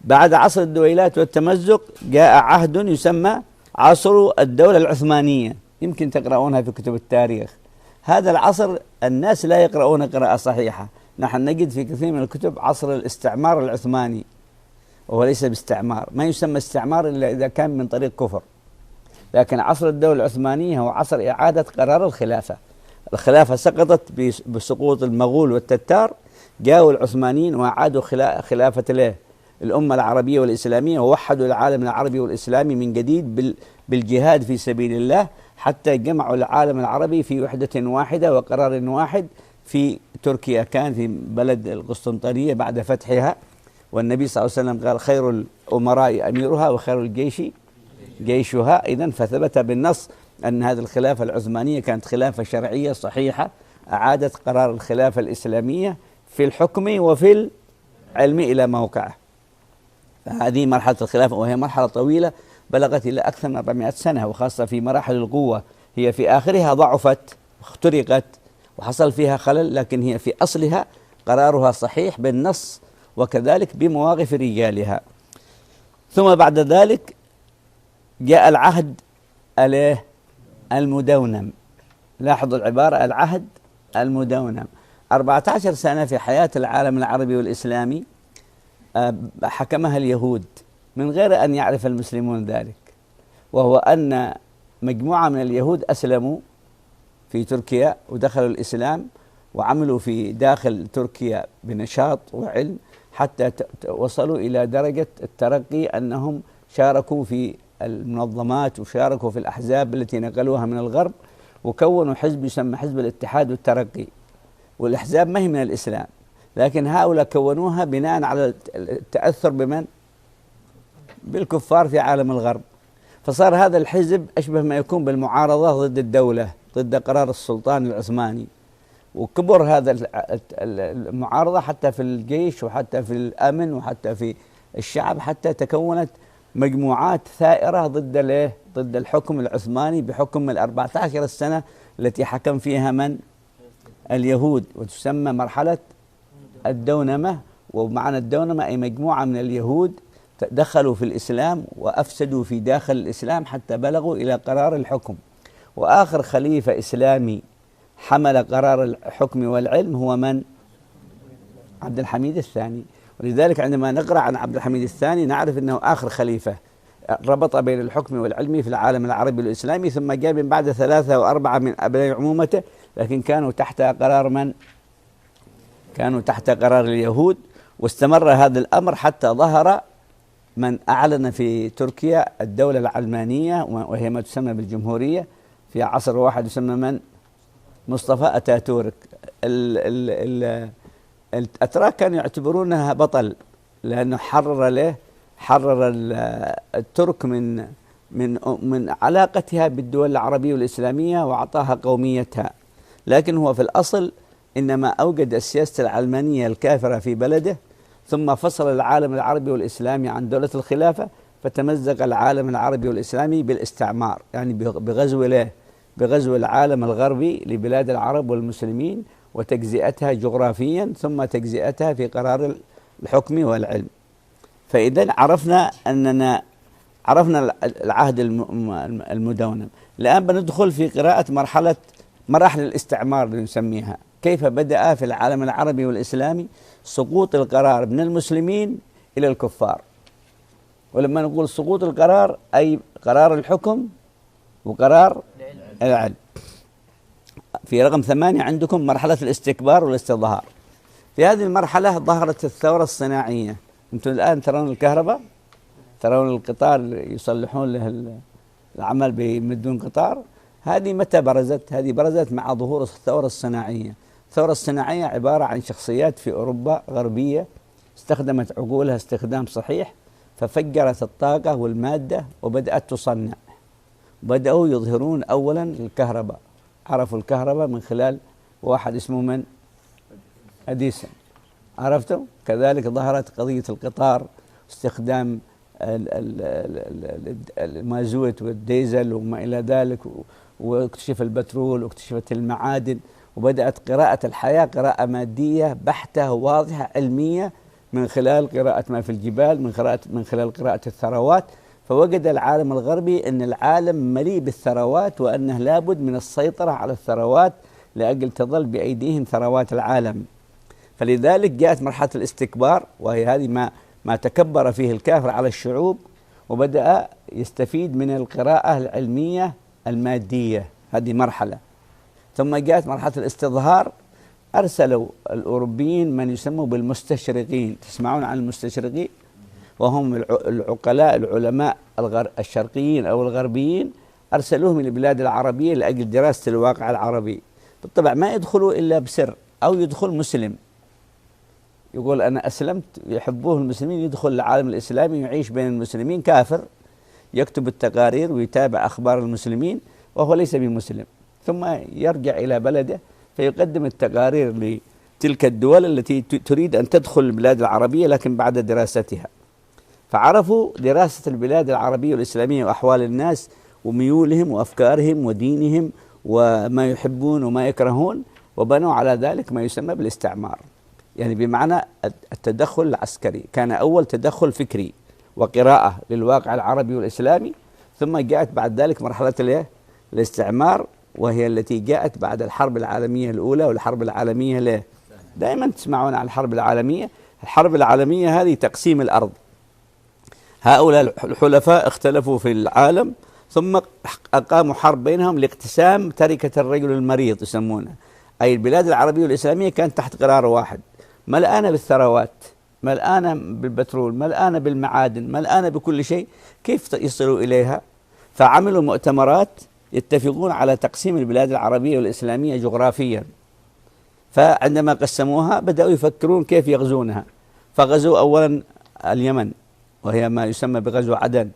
بعد عصر الدويلات والتمزق جاء عهد يسمى عصر الدولة العثمانية، يمكن تقرؤونها في كتب التاريخ. هذا العصر الناس لا يقرؤون قراءة صحيحة، نحن نجد في كثير من الكتب عصر الاستعمار العثماني، وهو ليس باستعمار، ما يسمى استعمار إلا إذا كان من طريق كفر. لكن عصر الدولة العثمانية هو عصر إعادة قرار الخلافة. الخلافة سقطت بسقوط المغول والتتار، جاءوا العثمانيين وأعادوا خلافة الأمة العربية والإسلامية، ووحدوا العالم العربي والإسلامي من جديد بالجهاد في سبيل الله، حتى جمعوا العالم العربي في وحدة واحدة وقرار واحد في تركيا، كان في بلد القسطنطينية بعد فتحها. والنبي صلى الله عليه وسلم قال: خير الأمراء أميرها وخير الجيش جيشها. إذن فثبت بالنص أن هذه الخلافة العثمانية كانت خلافة شرعية صحيحة، أعادت قرار الخلافة الإسلامية في الحكم وفي العلم إلى موقعه. هذه مرحلة الخلافة، وهي مرحلة طويلة بلغت إلى أكثر من 400 سنة، وخاصة في مراحل القوة. هي في آخرها ضعفت واخترقت وحصل فيها خلل، لكن هي في أصلها قرارها صحيح بالنص، وكذلك بمواقف رجالها. ثم بعد ذلك جاء العهد المدونم. لاحظوا العبارة، العهد المدونم. 14 سنة في حياة العالم العربي والإسلامي حكمها اليهود من غير أن يعرف المسلمون ذلك، وهو أن مجموعة من اليهود أسلموا في تركيا ودخلوا الإسلام وعملوا في داخل تركيا بنشاط وعلم، حتى وصلوا إلى درجة الترقي أنهم شاركوا في المنظمات وشاركوا في الأحزاب التي نقلوها من الغرب، وكونوا حزب يسمى حزب الاتحاد والترقي. والأحزاب ما هي من الإسلام، لكن هؤلاء كونوها بناء على التأثر بمن؟ بالكفار في عالم الغرب. فصار هذا الحزب أشبه ما يكون بالمعارضة ضد الدولة، ضد قرار السلطان العثماني. وكبر هذا المعارضة حتى في الجيش وحتى في الأمن وحتى في الشعب، حتى تكونت مجموعات ثائرة ضد الحكم العثماني بحكم 14 السنة التي حكم فيها من؟ اليهود، وتسمى مرحلة الدونمة. ومعنى الدونمة أي مجموعة من اليهود دخلوا في الإسلام وأفسدوا في داخل الإسلام حتى بلغوا إلى قرار الحكم. وآخر خليفة إسلامي حمل قرار الحكم والعلم هو من؟ عبد الحميد الثاني. ولذلك عندما نقرأ عن عبد الحميد الثاني نعرف أنه آخر خليفة ربط بين الحكم والعلم في العالم العربي والإسلامي، ثم جاء من بعد 3 أو 4 من أبناء عمومته، لكن كانوا تحت قرار من؟ كانوا تحت قرار اليهود. واستمر هذا الأمر حتى ظهر من أعلن في تركيا الدولة العلمانية، وهي ما تسمى بالجمهورية، في عصر واحد يسمى من؟ مصطفى أتاتورك. الأتراك كانوا يعتبرونها بطل، لأنه حرر الترك من علاقتها بالدول العربية والإسلامية وأعطاها قوميتها. لكن هو في الأصل إنما أوجد السياسة العلمانية الكافرة في بلده، ثم فصل العالم العربي والإسلامي عن دولة الخلافة، فتمزق العالم العربي والإسلامي بالاستعمار، يعني بغزو العالم الغربي لبلاد العرب والمسلمين وتجزئتها جغرافيا، ثم تجزئتها في قرار الحكم والعلم. فإذا عرفنا العهد المدونم. الآن بندخل في قراءة مراحل الاستعمار اللي نسميها، كيف بدأ في العالم العربي والإسلامي سقوط القرار من المسلمين إلى الكفار. ولما نقول سقوط القرار أي قرار الحكم وقرار العلم. في رقم 8 عندكم مرحلة الاستكبار والاستظهار. في هذه المرحلة ظهرت الثورة الصناعية. أنتم الآن ترون الكهرباء، ترون القطار يصلحون له العمل بدون قطار. هذه متى برزت؟ هذه برزت مع ظهور الثورة الصناعية. الثورة الصناعية عبارة عن شخصيات في أوروبا غربية استخدمت عقولها استخدام صحيح، ففجرت الطاقة والمادة وبدأت تصنع. بدأوا يظهرون أولا الكهرباء، عرفوا الكهرباء من خلال واحد اسمه من؟ أديسون، عرفتم؟ كذلك ظهرت قضية القطار، استخدام المازوت والديزل وما إلى ذلك، واكتشف البترول واكتشفت المعادن، وبدأت قراءة الحياة قراءة مادية بحتة واضحة علمية من خلال قراءة ما في الجبال، من خلال قراءة الثروات. فوجد العالم الغربي أن العالم مليء بالثروات، وأنه لابد من السيطرة على الثروات لأجل تظل بأيديهم ثروات العالم. فلذلك جاءت مرحلة الاستكبار، وهي هذه ما تكبر فيه الكافر على الشعوب، وبدأ يستفيد من القراءة العلمية المادية. هذه مرحلة. ثم جاءت مرحلة الاستظهار، أرسلوا الأوروبيين من يسموا بالمستشرقين. تسمعون عن المستشرقين؟ وهم العقلاء العلماء الشرقيين أو الغربيين، أرسلوهم إلى البلاد العربية لأجل دراسة الواقع العربي. بالطبع ما يدخلوا إلا بسر، أو يدخل مسلم يقول أنا أسلمت، يحبوه المسلمين، يدخل العالم الإسلامي ويعيش بين المسلمين كافر، يكتب التقارير ويتابع أخبار المسلمين وهو ليس بمسلم، ثم يرجع إلى بلده فيقدم التقارير لتلك الدول التي تريد أن تدخل البلاد العربية لكن بعد دراستها. فعرفوا دراسة البلاد العربية والإسلامية وأحوال الناس وميولهم وأفكارهم ودينهم وما يحبون وما يكرهون، وبنوا على ذلك ما يسمى بالاستعمار، يعني بمعنى التدخل العسكري. كان أول تدخل فكري وقراءة للواقع العربي والإسلامي، ثم جاءت بعد ذلك مرحلة الاستعمار، وهي التي جاءت بعد الحرب العالمية الأولى والحرب العالمية دائما تسمعون عن الحرب العالمية. الحرب العالمية هذه تقسيم الأرض. هؤلاء الحلفاء اختلفوا في العالم، ثم أقاموا حرب بينهم لاقتسام تركة الرجل المريض يسمونه. أي البلاد العربية والإسلامية كانت تحت قرار واحد، ملآنة بالثروات، ملآنة بالبترول، ملآنة بالمعادن، ملآنة بكل شيء. كيف يصلوا إليها؟ فعملوا مؤتمرات يتفقون على تقسيم البلاد العربية والإسلامية جغرافيا. فعندما قسموها بدأوا يفكرون كيف يغزونها. فغزوا أولا اليمن، وهي ما يسمى بغزو عدن،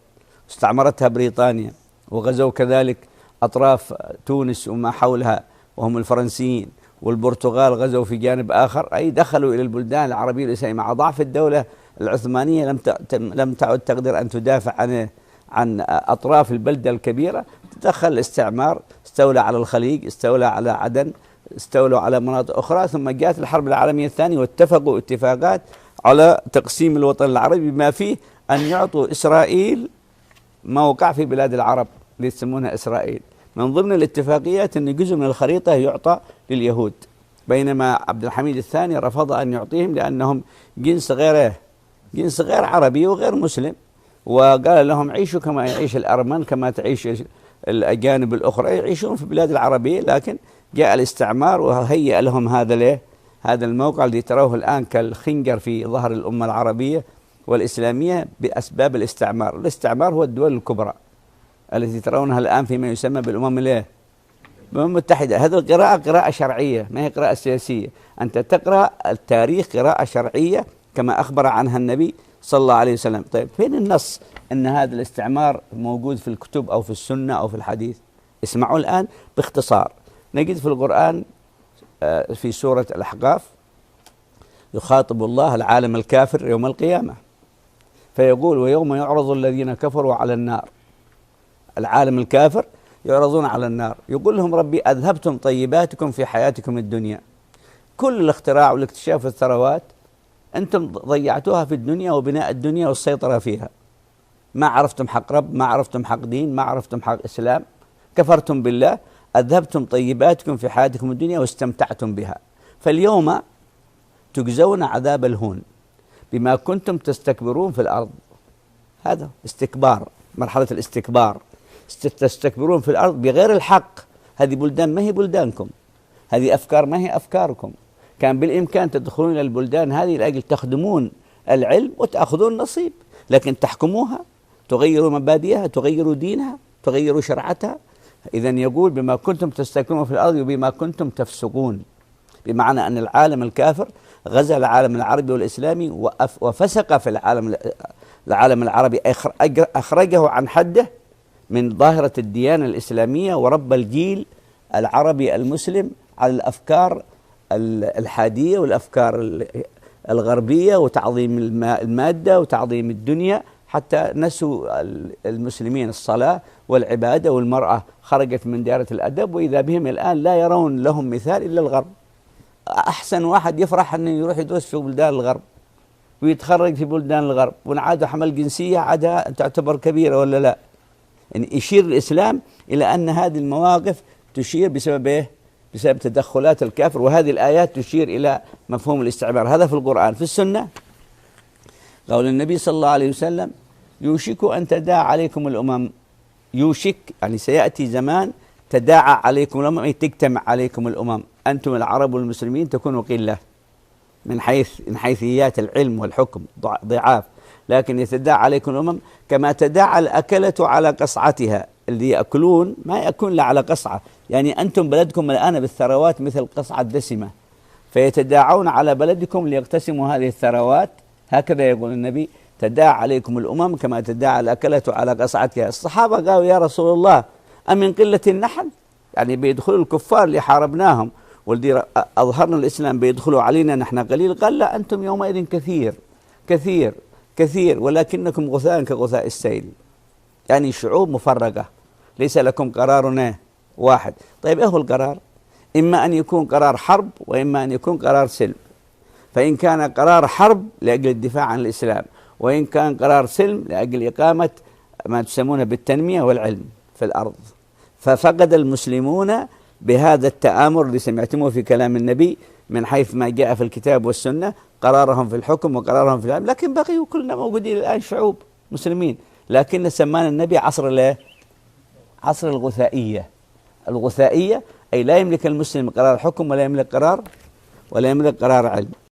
استعمرتها بريطانيا. وغزوا كذلك أطراف تونس وما حولها وهم الفرنسيين، والبرتغال غزوا في جانب آخر. أي دخلوا إلى البلدان العربية الإسلامية. مع ضعف الدولة العثمانية لم تعد تقدر أن تدافع عن أطراف البلدة الكبيرة. تدخل الاستعمار، استولى على الخليج، استولى على عدن، استولوا على مناطق أخرى. ثم جاءت الحرب العالمية الثانية واتفقوا اتفاقات على تقسيم الوطن العربي، بما فيه أن يعطوا إسرائيل موقع في بلاد العرب اللي يسمونها إسرائيل. من ضمن الاتفاقيات أن جزء من الخريطة يعطى لليهود، بينما عبد الحميد الثاني رفض أن يعطيهم لأنهم جنس غير عربي وغير مسلم، وقال لهم عيشوا كما يعيش الأرمن، كما تعيش الأجانب الأخرى، يعيشون في البلاد العربية. لكن جاء الاستعمار وهيأ لهم هذا الموقع الذي تروه الآن كالخنجر في ظهر الأمة العربية والإسلامية بأسباب الاستعمار. الاستعمار هو الدول الكبرى التي ترونها الآن فيما يسمى بالأمم الأمم المتحدة. هذه القراءة قراءة شرعية، ما هي قراءة سياسية. أنت تقرأ التاريخ قراءة شرعية كما أخبر عنها النبي صلى الله عليه وسلم. طيب فين النص أن هذا الاستعمار موجود في الكتب أو في السنة أو في الحديث؟ اسمعوا الآن باختصار. نجد في القرآن في سورة الأحقاف يخاطب الله العالم الكافر يوم القيامة، فيقول ويوم يعرض الذين كفروا على النار. العالم الكافر يعرضون على النار، يقول لهم ربي أذهبتم طيباتكم في حياتكم الدنيا. كل الاختراع والاكتشاف والثروات أنتم ضيعتوها في الدنيا وبناء الدنيا والسيطرة فيها. ما عرفتم حق رب، ما عرفتم حق دين، ما عرفتم حق إسلام، كفرتم بالله. أذهبتم طيباتكم في حياتكم الدنيا واستمتعتم بها، فاليوم تجزون عذاب الهون بما كنتم تستكبرون في الأرض. هذا استكبار، مرحلة الاستكبار. تستكبرون في الأرض بغير الحق. هذه بلدان ما هي بلدانكم، هذه أفكار ما هي أفكاركم. كان بالإمكان تدخلون إلى البلدان هذه لأجل تخدمون العلم وتأخذون نصيب، لكن تحكموها، تغيروا مبادئها، تغيروا دينها، تغيروا شرعتها. إذن يقول بما كنتم تستكبرون في الأرض وبما كنتم تفسقون، بمعنى أن العالم الكافر غزا العالم العربي والإسلامي وفسق في العالم العربي، أخرجه عن حده من ظاهرة الديانة الإسلامية، وربى الجيل العربي المسلم على الأفكار الحادية والأفكار الغربية وتعظيم المادة وتعظيم الدنيا، حتى نسوا المسلمين الصلاة والعبادة. والمرأة خرجت من دائرة الأدب، وإذا بهم الآن لا يرون لهم مثال إلا الغرب. أحسن واحد يفرح أنه يروح يدرس في بلدان الغرب ويتخرج في بلدان الغرب، ونعاد حمل جنسية عادها تعتبر كبيرة ولا لا؟ يعني يشير الإسلام إلى أن هذه المواقف تشير بسبب إيه؟ بسبب تدخلات الكافر، وهذه الآيات تشير إلى مفهوم الاستعمار. هذا في القرآن. في السنة قول النبي صلى الله عليه وسلم: يوشك أن تداعى عليكم الأمم. يوشك يعني سيأتي زمان تداعى عليكم الأمم، أي تجتمع عليكم الأمم، أنتم العرب والمسلمين تكونوا قلة من حيثيات العلم والحكم ضعاف، لكن يتداعى عليكم الأمم كما تداعى الأكلة على قصعتها. اللي يأكلون ما يأكلون إلا على قصعة، يعني أنتم بلدكم الآن بالثروات مثل قصعة دسمة، فيتداعون على بلدكم ليقتسموا هذه الثروات. هكذا يقول النبي: تداعى عليكم الأمم كما تداعى الأكلة على قصعتها. الصحابة قالوا: يا رسول الله، أمن قلة نحن؟ يعني بيدخلوا الكفار اللي حاربناهم والذي أظهرنا الإسلام بيدخلوا علينا نحن قليل؟ قال: لا، أنتم يومئذ كثير كثير كثير، ولكنكم غثاء كغثاء السيل. يعني شعوب مفرقة، ليس لكم قرار واحد. طيب إيه هو القرار؟ إما أن يكون قرار حرب، وإما أن يكون قرار سلم. فإن كان قرار حرب لأجل الدفاع عن الإسلام، وإن كان قرار سلم لأجل إقامة ما تسمونه بالتنمية والعلم في الأرض. ففقد المسلمون بهذا التآمر اللي سمعتموه في كلام النبي من حيث ما جاء في الكتاب والسنة، قرارهم في الحكم وقرارهم في العلم. لكن بقيوا كلنا موجودين الآن شعوب مسلمين، لكن سمانا النبي عصر الغثائية. الغثائية أي لا يملك المسلم قرار حكم، ولا يملك قرار علم.